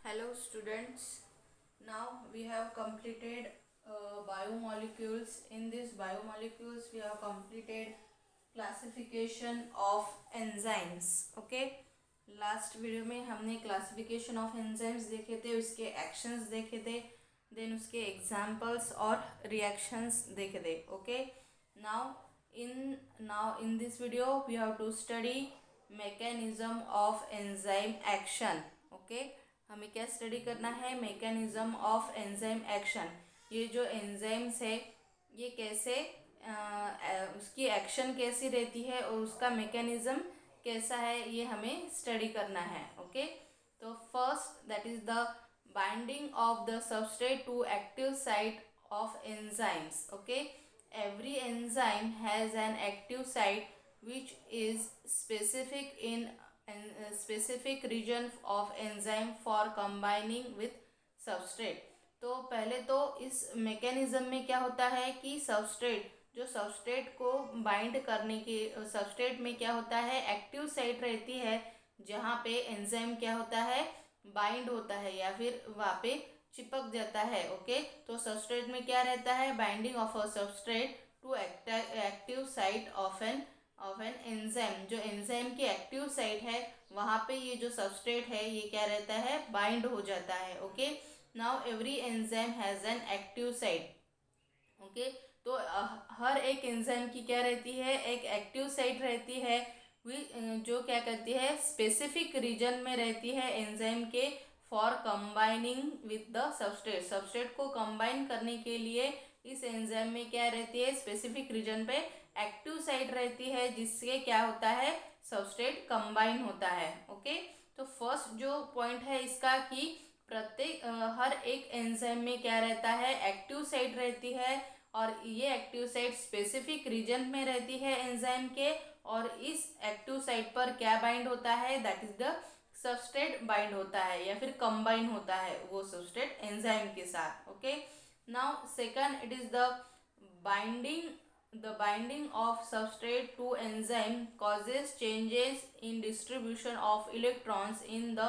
Hello students, now we have completed biomolecules. In this biomolecules we have completed classification of enzymes. Okay, last video में हमने classification of enzymes देखे थे, उसके actions देखे थे, then उसके एग्जाम्पल्स और रिएक्शंस देखे थे. Okay, now in this video we have to study mechanism of enzyme action. Okay, हमें क्या स्टडी करना है? Mechanism of enzyme action. ये जो एंजाइम्स है ये कैसे उसकी एक्शन कैसी रहती है और उसका मैकेनिज्म कैसा है ये हमें स्टडी करना है. ओके, तो first that is the binding of the substrate to active site of enzymes. Okay, every enzyme has an active site which is specific in a specific region of enzyme for combining with substrate. तो पहले तो इस mechanism में क्या होता है कि substrate को बाइंड करने की सबस्ट्रेट में क्या होता है, एक्टिव साइट रहती है जहाँ पे एंजाइम क्या होता है, बाइंड होता है या फिर वहाँ पे चिपक जाता है. ओके, तो सबस्ट्रेट में क्या रहता है, binding of a substrate to active site of an enzyme. जो एंजाइम की एक्टिव साइट है वहाँ पे ये जो सबस्ट्रेट है ये क्या रहता है, बाइंड हो जाता है. Okay, now every enzyme has an active site. Okay, तो हर एक एंजाइम की क्या रहती है, एक एक्टिव साइट रहती है जो क्या करती है, स्पेसिफिक रीजन में रहती है एंजाइम के for combining with the substrate को कंबाइन करने के लिए इस एंजाइम में क्या रहती है, स्पेसिफिक रीजन पे एक्टिव साइट रहती है जिससे क्या होता है, सबस्ट्रेट कंबाइन होता है. ओके, तो फर्स्ट जो पॉइंट है इसका कि प्रत्येक हर एक एंजाइम में क्या रहता है, एक्टिव साइट रहती है और ये एक्टिव साइट स्पेसिफिक रीजन में रहती है एंजाइम के और इस एक्टिव साइट पर क्या बाइंड होता है, that is the substrate bind होता है या फिर कंबाइन होता है वो सबस्ट्रेट एंजाइम के साथ. Okay, now second it is the binding of substrate to enzyme causes changes in distribution of electrons in the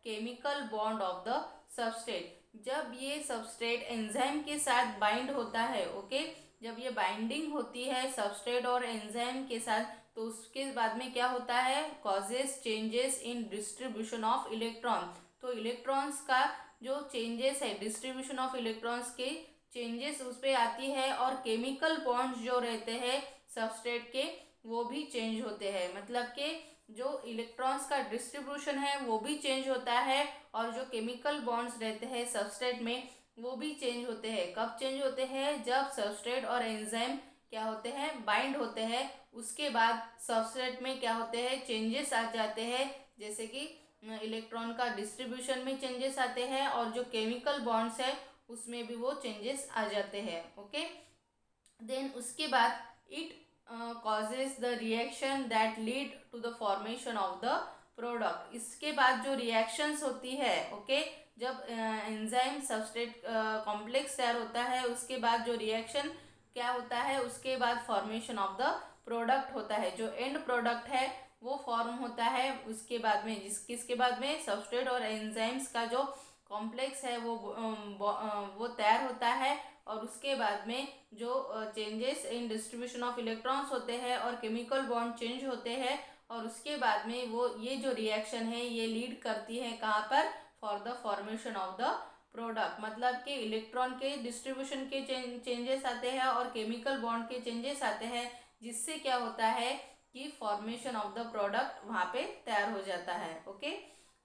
chemical bond of the substrate. जब ये सबस्ट्रेट एंजाइम के साथ बाइंड होता है, ओके, जब ये बाइंडिंग होती है सबस्ट्रेट और एंजाइम के साथ तो उसके बाद में क्या होता है, causes changes in distribution of electron. तो इलेक्ट्रॉन्स का जो चेंजेस है, डिस्ट्रीब्यूशन ऑफ इलेक्ट्रॉन्स के चेंजेस उस पर आती है और केमिकल बॉन्ड्स जो रहते हैं सबस्ट्रेट के वो भी चेंज होते हैं. मतलब कि जो इलेक्ट्रॉन्स का डिस्ट्रीब्यूशन है वो भी चेंज होता है और जो केमिकल बॉन्ड्स रहते हैं सबस्ट्रेट में वो भी चेंज होते हैं. कब चेंज होते हैं, जब सबस्ट्रेट और एंजाइम क्या होते हैं, बाइंड होते हैं. उसके बाद सबस्ट्रेट में क्या होते हैं, चेंजेस आ जाते हैं, जैसे कि इलेक्ट्रॉन का डिस्ट्रीब्यूशन में चेंजेस आते हैं और जो केमिकल बॉन्ड्स है उसमें भी वो चेंजेस आ जाते हैं. ओके, देन उसके बाद it causes the reaction that lead to the formation of the product. इसके बाद जो रिएक्शंस होती है, ओके, जब एंजाइम सबस्ट्रेट कॉम्प्लेक्स तैयार होता है उसके बाद जो रिएक्शन क्या होता है, उसके बाद फॉर्मेशन ऑफ द प्रोडक्ट होता है. जो एंड प्रोडक्ट है वो फॉर्म होता है उसके बाद में, किसके बाद में, सबस्ट्रेट और एंजाइम्स का जो कॉम्प्लेक्स है वो तैयार होता है और उसके बाद में जो changes in distribution of electrons होते हैं और केमिकल बॉन्ड चेंज होते हैं और उसके बाद में वो ये जो रिएक्शन है ये लीड करती है कहाँ पर, for the formation of the product. मतलब कि इलेक्ट्रॉन के डिस्ट्रीब्यूशन के चेंजेस आते हैं और केमिकल बॉन्ड के चेंजेस आते हैं जिससे क्या होता है कि फॉर्मेशन ऑफ द प्रोडक्ट वहाँ पे तैयार हो जाता है. Okay,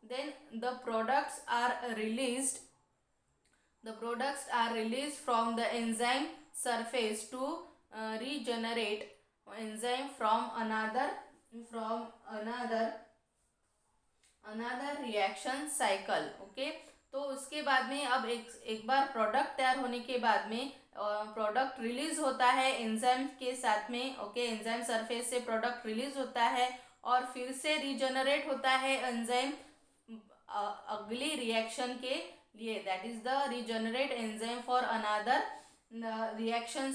then the products are released from the enzyme surface to regenerate enzyme from another reaction cycle. okay, तो उसके बाद में अब एक बार प्रोडक्ट तैयार होने के बाद में प्रोडक्ट रिलीज होता है एंजाइम के साथ में. ओके, एंजाइम सरफेस से प्रोडक्ट रिलीज होता है और फिर से रीजनरेट होता है एंजाइम अगली रिएक्शन के लिए, that is the regenerate enzyme for another reaction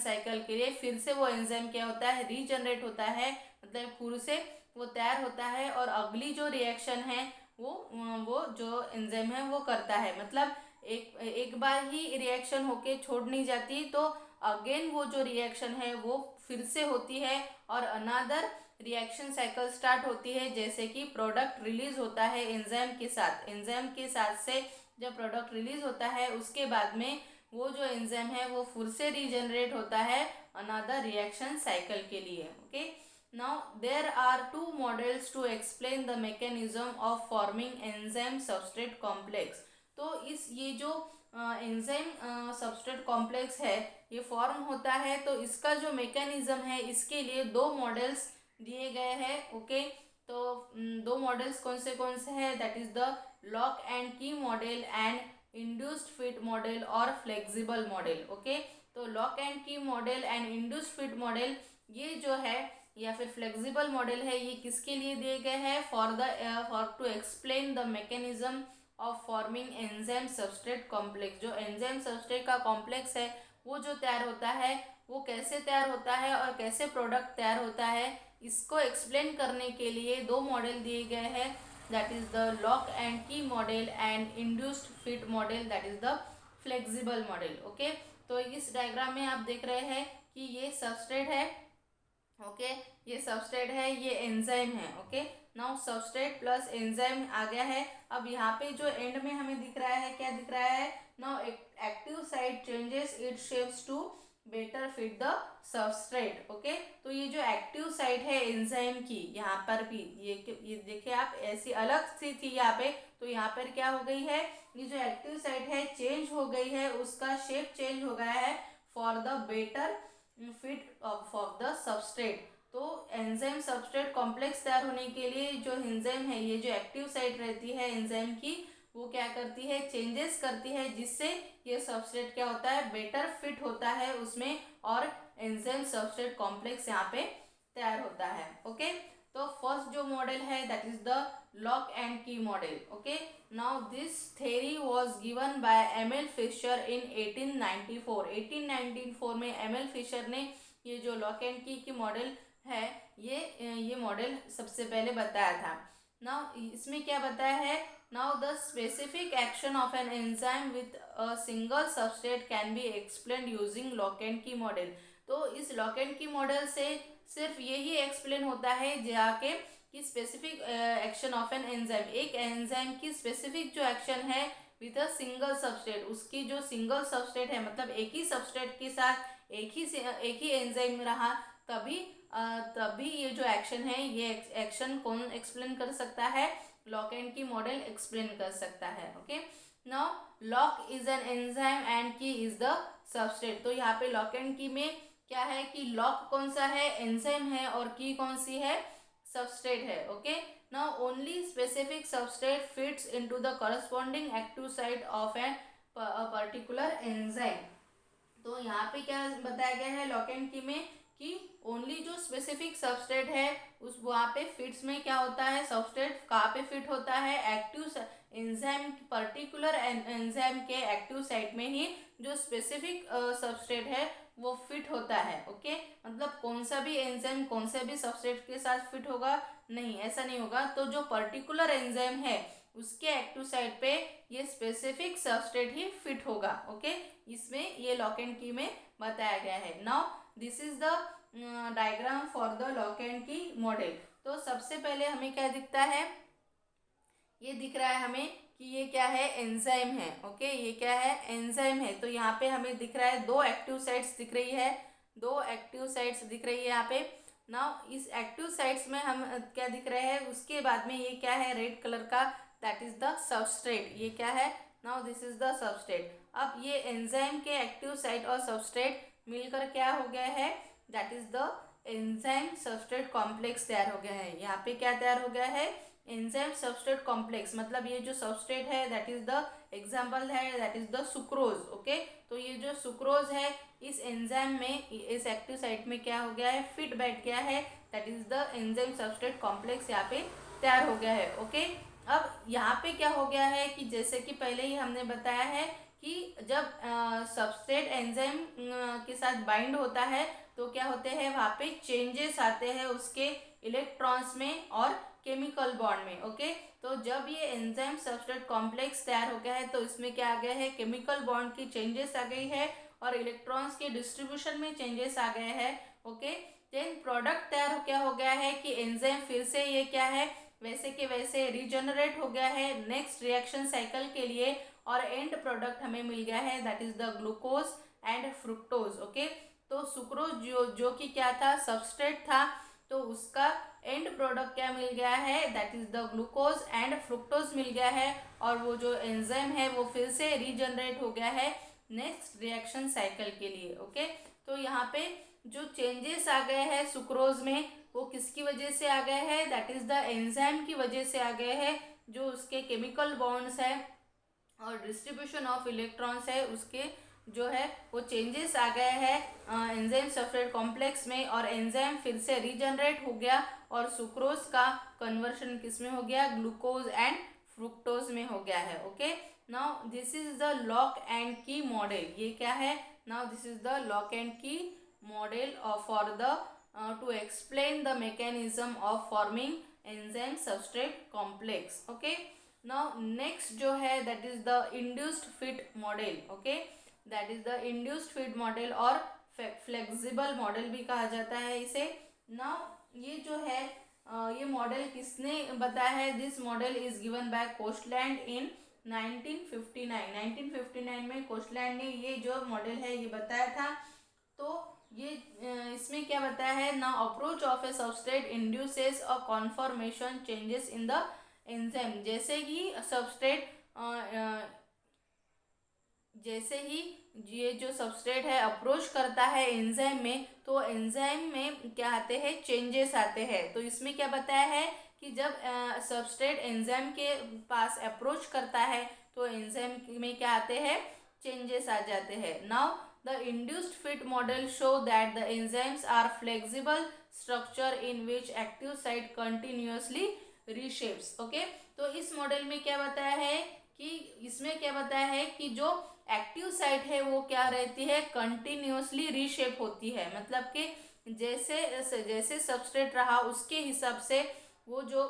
cycle के लिए फिर से वो एंजाइम क्या होता है, रीजनरेट होता है, मतलब फिर से वो तैयार होता है और अगली जो रिएक्शन है वो जो एंजाइम है वो करता है। मतलब एक बार ही रिएक्शन होके छोड़ नहीं जाती, तो अगेन वो जो रिएक्शन है वो फिर से होती है और अनदर रिएक्शन साइकिल स्टार्ट होती है। जैसे कि प्रोडक्ट रिलीज होता है एंजाइम के साथ से जब प्रोडक्ट रिलीज होता है उसके बाद में वो जो एंजाइम है वो फिर से रीजनरेट होता है अनदर रिएक्शन साइकिल के लिए। Okay, now there are two models to explain the mechanism of forming enzyme substrate complex. तो इस ये जो एंजाइम सबस्ट्रेट कॉम्प्लेक्स है ये फॉर्म होता है, तो इसका जो मैकेनिज्म है इसके लिए दो मॉडल्स दिए गए हैं। ओके, तो दो मॉडल्स कौन से हैं, that is the lock and key model and induced fit model और फ्लेक्सिबल मॉडल। ओके, तो lock and key model and induced fit model ये जो है या फिर फ्लेक्सिबल मॉडल है ये किसके लिए दिए गए हैं, for to explain the mechanism of forming enzyme substrate complex. जो एंजाइम सबस्ट्रेट का कॉम्प्लेक्स है वो जो तैयार होता है वो कैसे तैयार होता है और कैसे प्रोडक्ट तैयार होता है, इसको एक्सप्लेन करने के लिए दो मॉडल दिए गए हैं, that is the lock and key model and induced fit model, that is the flexible model. Okay, तो इस डायग्राम में आप देख रहे हैं कि ये सबस्ट्रेट है। ओके, ये सबस्ट्रेट है, ये एंजाइम है। Okay, now substrate plus enzyme आ गया है। अब यहाँ पे जो एंड में हमें दिख रहा है, क्या दिख रहा है, now active site changes it shapes to better fit the substrate. Okay, तो ये जो एक्टिव साइट है एंजाइम की, यहाँ पर भी ये देखिए आप, ऐसी अलग सी थी यहाँ पे, तो यहाँ पर क्या हो गई है, ये जो एक्टिव साइट है चेंज हो गई है, उसका शेप चेंज हो गया है for the better fit of the substrate. तो एंजाइम सबस्ट्रेट कॉम्प्लेक्स तैयार होने के लिए जो एंजाइम है, ये जो एक्टिव साइट रहती है एंजाइम की, वो क्या करती है, चेंजेस करती है, जिससे ये सबस्ट्रेट क्या होता है, बेटर फिट होता है उसमें और एंजाइम सबस्ट्रेट कॉम्प्लेक्स यहाँ पे तैयार होता है। ओके, तो फर्स्ट जो मॉडल है that is the lock and key model. Okay, now this theory was given by Emil Fischer in 1894। 1894 में एमएल फिशर ने ये जो लॉक एंड की मॉडल है ये मॉडल सबसे पहले बताया था। नाउ इसमें क्या बताया है, now the specific action of an enzyme with a single substrate can be explain using lock and key model. तो इस लॉक एंड की मॉडल से सिर्फ यही एक्सप्लेन होता है जाके कि specific action of an enzyme, एक एंजाइम की स्पेसिफिक जो एक्शन है विथ अ सिंगल सबस्ट्रेट, उसकी जो सिंगल सबस्ट्रेट है मतलब एक ही सबस्ट्रेट के साथ एक ही एंजाइम रहा, तभी ये जो एक्शन है ये एक्शन कौन एक्सप्लेन कर सकता है, lock and key model explain कर सकता है। Okay, now lock is an enzyme and की इज द सबस्ट्रेट। तो यहाँ पे लॉक एंड की में क्या है कि लॉक कौन सा है, एंजाइम है, और की कौन सी है, सबस्ट्रेट है। Okay, now only specific substrate fits into the corresponding active site of an particular enzyme. तो यहाँ पे क्या बताया गया है लॉक एंड की में कि ओनली जो स्पेसिफिक सबस्ट्रेट है उस वहाँ पे फिट्स में क्या होता है, सबस्ट्रेट कहाँ पे फिट होता है, एक्टिव एंजाइम, पर्टिकुलर एंजाइम के एक्टिव साइट में ही जो स्पेसिफिक सबस्ट्रेट है वो फिट होता है। ओके, मतलब कौन सा भी एंजाइम कौन से भी सबस्ट्रेट के साथ फिट होगा, नहीं, ऐसा नहीं होगा। तो जो पर्टिकुलर एंजाइम है उसके एक्टिव साइट पे ये स्पेसिफिक सबस्ट्रेट ही फिट होगा। ओके, इसमें ये लॉक एंड की में बताया गया है। Now this is the diagram for the lock and key model. तो सबसे पहले हमें क्या दिखता है, ये दिख रहा है हमें कि ये क्या है, एंजाइम है। ओके, ये क्या है, एंजाइम है। तो यहाँ पे हमें दिख रहा है दो एक्टिव साइट्स दिख रही है, दो एक्टिव साइट्स दिख रही है यहाँ पे। नाउ इस एक्टिव साइट्स में हम क्या दिख रहे हैं, उसके बाद में ये क्या है, रेड कलर का, दैट इज द सबस्ट्रेट। ये क्या है, now this is the substrate. अब ये एंजाइम के एक्टिव साइट और सबस्ट्रेट मिलकर क्या हो गया है, that is the enzyme substrate complex तैयार हो गया है। यहाँ पे क्या तैयार हो गया है, एंजाइम सबस्ट्रेट कॉम्प्लेक्स। मतलब ये जो सबस्ट्रेट है दैट इज द एग्जाम्पल है that is the sucrose. Okay, तो ये जो सुक्रोज है इस एंजाइम में, इस एक्टिव साइट में क्या हो गया है, फिट बैठ गया है, that is the enzyme substrate complex यहाँ पे तैयार हो गया है। ओके, अब यहाँ पे क्या हो गया है कि जैसे कि पहले ही हमने बताया है कि जब सबस्ट्रेट एंजाइम के साथ बाइंड होता है तो क्या होते हैं, वहाँ पे चेंजेस आते हैं उसके इलेक्ट्रॉन्स में और केमिकल बॉन्ड में। ओके, तो जब ये एंजाइम सबस्ट्रेट कॉम्प्लेक्स तैयार हो गया है तो इसमें क्या आ गया है, केमिकल बॉन्ड की चेंजेस आ गई है और इलेक्ट्रॉन्स के डिस्ट्रीब्यूशन में चेंजेस आ गए हैं। ओके, देन प्रोडक्ट तैयार क्या हो गया है कि एंजाइम फिर से ये क्या है, वैसे के वैसे रीजनरेट हो गया है नेक्स्ट रिएक्शन साइकिल के लिए, और एंड प्रोडक्ट हमें मिल गया है that is the glucose and fructose. Okay, तो सुक्रोज जो कि क्या था, सबस्ट्रेट था, तो उसका एंड प्रोडक्ट क्या मिल गया है, that is the glucose and fructose मिल गया है, और वो जो एंजाइम है वो फिर से रीजनरेट हो गया है नेक्स्ट रिएक्शन साइकिल के लिए। ओके, तो यहाँ पे जो चेंजेस आ गए हैं सुक्रोज में वो किसकी वजह से आ गए हैं, दैट इज द एंजाइम की वजह से आ गए हैं, जो उसके केमिकल बॉन्ड्स है और डिस्ट्रीब्यूशन ऑफ इलेक्ट्रॉन्स है उसके जो है वो चेंजेस आ गए हैं एंजाइम सबस्ट्रेट कॉम्प्लेक्स में, और एंजाइम फिर से रीजनरेट हो गया और सुक्रोज का कन्वर्शन किस में हो गया, ग्लूकोज एंड फ्रुक्टोज में हो गया है। Okay, now this is the lock and key model, ये क्या है, now this is the lock and key model for the to explain the mechanism of forming enzyme substrate complex. Okay, now next जो है that is the induced fit model. Okay, that is the induced fit model और flexible model भी कहा जाता है इसे। Now ये जो है ये मॉडल किसने बताया है, this model is given by Koshland in 1959। 1959 में कोस्टलैंड ने ये जो मॉडल है ये बताया था। तो ये इसमें क्या बताया है, ना approach of A substrate induces a conformation changes in the enzyme, जैसे ही सबस्ट्रेट जैसे ही ये जो सबस्ट्रेट है अप्रोच करता है एंजाइम में, तो एंजाइम में क्या आते हैं, चेंजेस आते हैं। तो इसमें क्या बताया है कि जब सबस्ट्रेट एंजाइम के पास अप्रोच करता है तो एंजाइम में क्या आते हैं, चेंजेस आ जाते हैं। Now the induced fit model show that the enzymes are flexible structure in which active site continuously reshapes. Okay, तो इस मॉडल में क्या बताया है कि इसमें क्या बताया है कि जो एक्टिव साइट है वो क्या रहती है, कंटिन्यूअसली रीशेप होती है, मतलब कि जैसे जैसे सबस्ट्रेट रहा उसके हिसाब से वो जो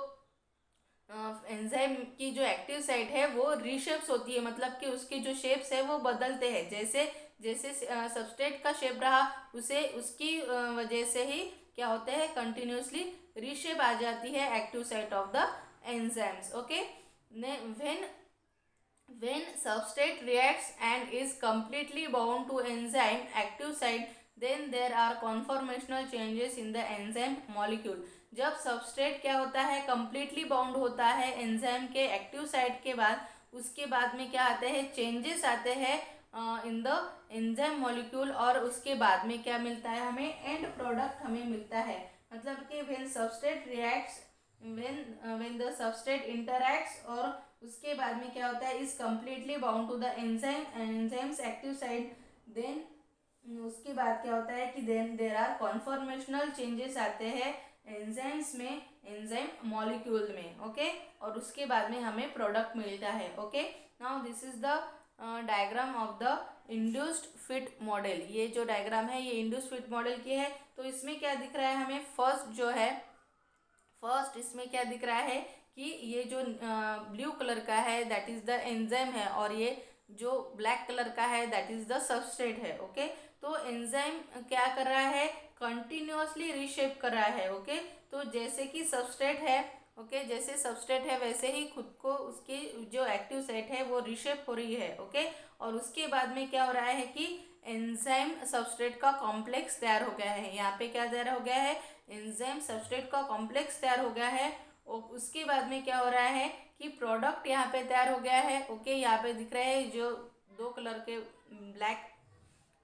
एंजाइम की जो एक्टिव साइट है वो रीशेप्स होती है, मतलब कि उसके जो शेप्स है वो बदलते हैं, जैसे जैसे सबस्ट्रेट का शेप रहा उसे उसकी वजह से ही क्या होते हैं, कंटिन्यूअसली रीशेप आ जाती है active site of the enzymes. Okay, when substrate reacts and is completely bound to enzyme active site, then there are conformational changes in the enzyme molecule। जब सबस्ट्रेट क्या होता है, completely bound होता है enzyme के active site के बाद, उसके बाद में क्या आते हैं, चेंजेस आते हैं इन द एंजाइम मॉलिक्यूल, और उसके बाद में क्या मिलता है हमें, एंड प्रोडक्ट हमें मिलता है। मतलब कि when substrate reacts when the substrate interacts, और उसके बाद में क्या होता है, is completely bound to the enzyme's active site, then उसके बाद क्या होता है कि then there are conformational changes आते हैं एंजाइम्स में, एंजाइम मॉलिक्यूल में। ओके, और उसके बाद में हमें प्रोडक्ट मिलता है। Okay, now this is the diagram of the induced fit model. ये जो डायग्राम है ये इंड्यूस्ड फिट मॉडल की है। तो इसमें क्या दिख रहा है हमें, फर्स्ट इसमें क्या दिख रहा है कि ये जो ब्लू कलर का है दैट इज द एंजाइम है, और ये जो ब्लैक कलर का है दैट इज द सबस्ट्रेट है। ओके, तो एंजाइम क्या कर रहा है, कंटिन्यूअसली रीशेप कर रहा है। ओके, तो जैसे कि सबस्ट्रेट है, ओके, जैसे सबस्ट्रेट है वैसे ही खुद को उसकी जो एक्टिव साइट है वो रीशेप हो रही है। ओके, और उसके बाद में क्या हो रहा है कि एंजाइम सबस्ट्रेट का कॉम्प्लेक्स तैयार हो गया है। यहाँ पे क्या तैयार हो गया है, एंजाइम सबस्ट्रेट का कॉम्प्लेक्स तैयार हो गया है, और उसके बाद में क्या हो रहा है कि प्रोडक्ट यहाँ पे तैयार हो गया है। ओके, यहाँ पे दिख रहे हैं जो दो कलर के ब्लैक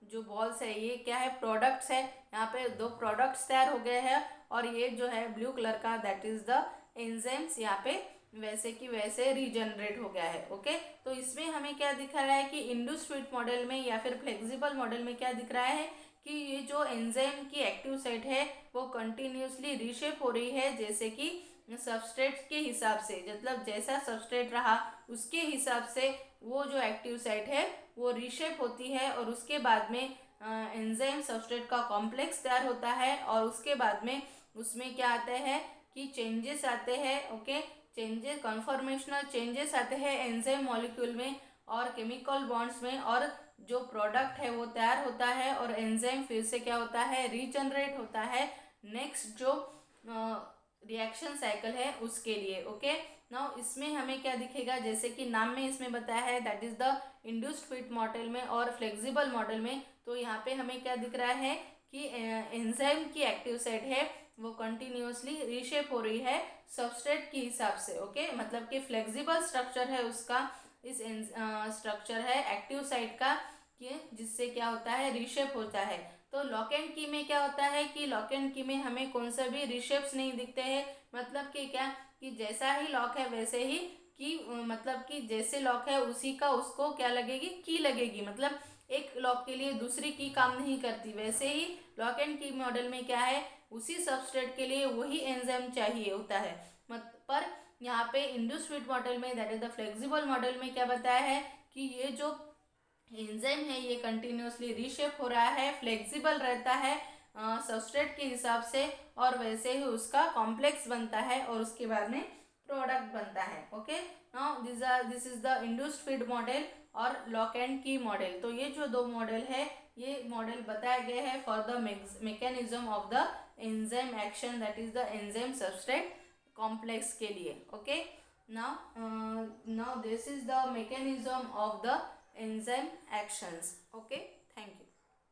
जो बॉल्स है ये क्या है, प्रोडक्ट्स है। यहाँ पे दो प्रोडक्ट्स तैयार हो गए हैं, और ये जो है ब्लू कलर का दैट इज द एंजाइम्स यहाँ पे वैसे की वैसे रीजनरेट हो गया है। ओके, तो इसमें हमें क्या दिख रहा है कि इंड्यूस्ड फिट मॉडल में या फिर फ्लेक्सिबल मॉडल में क्या दिख रहा है कि ये जो एंजाइम की एक्टिव साइट है वो कंटिन्यूसली रीशेप हो रही है, जैसे कि सबस्ट्रेट के हिसाब से, मतलब जैसा सबस्ट्रेट रहा उसके हिसाब से वो जो एक्टिव साइट है वो रीशेप होती है, और उसके बाद में एंजाइम सबस्ट्रेट का कॉम्प्लेक्स तैयार होता है, और उसके बाद में उसमें क्या आते हैं कि चेंजेस आते हैं। ओके, चेंजेस कन्फॉर्मेशनल चेंजेस आते हैं एंजाइम मॉलिक्यूल में और केमिकल बॉन्ड्स में, और जो प्रोडक्ट है वो तैयार होता है और एंजाइम फिर से क्या होता है, रीजनरेट होता है नेक्स्ट जो रिएक्शन साइकिल है उसके लिए। ओके, नाउ इसमें हमें क्या दिखेगा, जैसे कि नाम में इसमें बताया है that is the induced fit model में और फ्लेक्सिबल मॉडल में, तो यहाँ पे हमें क्या दिख रहा है कि एंजाइम की एक्टिव साइट है वो कंटिन्यूसली रीशेप हो रही है सबस्ट्रेट के हिसाब से। ओके, मतलब कि फ्लेक्सिबल स्ट्रक्चर है उसका, इस स्ट्रक्चर है एक्टिव साइट का, कि जिससे क्या होता है, रीशेप होता है। तो लॉक एंड की में क्या होता है कि लॉक एंड की में हमें कौन सा भी रीशेप्स नहीं दिखते हैं, मतलब कि क्या कि जैसा ही लॉक है वैसे ही की, मतलब कि जैसे लॉक है उसी का उसको क्या लगेगी, की लगेगी, मतलब एक लॉक के लिए दूसरी की काम नहीं करती, वैसे ही लॉक एंड की मॉडल में क्या है, उसी सबस्ट्रेट के लिए वही एंजाइम चाहिए होता है। पर यहाँ पे इंड्यूस्ड फिट मॉडल में that is the flexible model में क्या बताया है कि ये जो एंजाइम है ये कंटिन्यूसली रीशेप हो रहा है, फ्लेक्सिबल रहता है सबस्ट्रेट के हिसाब से, और वैसे ही उसका कॉम्प्लेक्स बनता है और उसके बाद में प्रोडक्ट बनता है। Okay, now this is the induced feed model और लॉक एंड की मॉडल। तो ये जो दो मॉडल है ये मॉडल बताए गए हैं for the mechanism of the enzyme action that is the enzyme substrate complex के लिए। Okay, now this is the mechanism of the enzyme actions. Okay,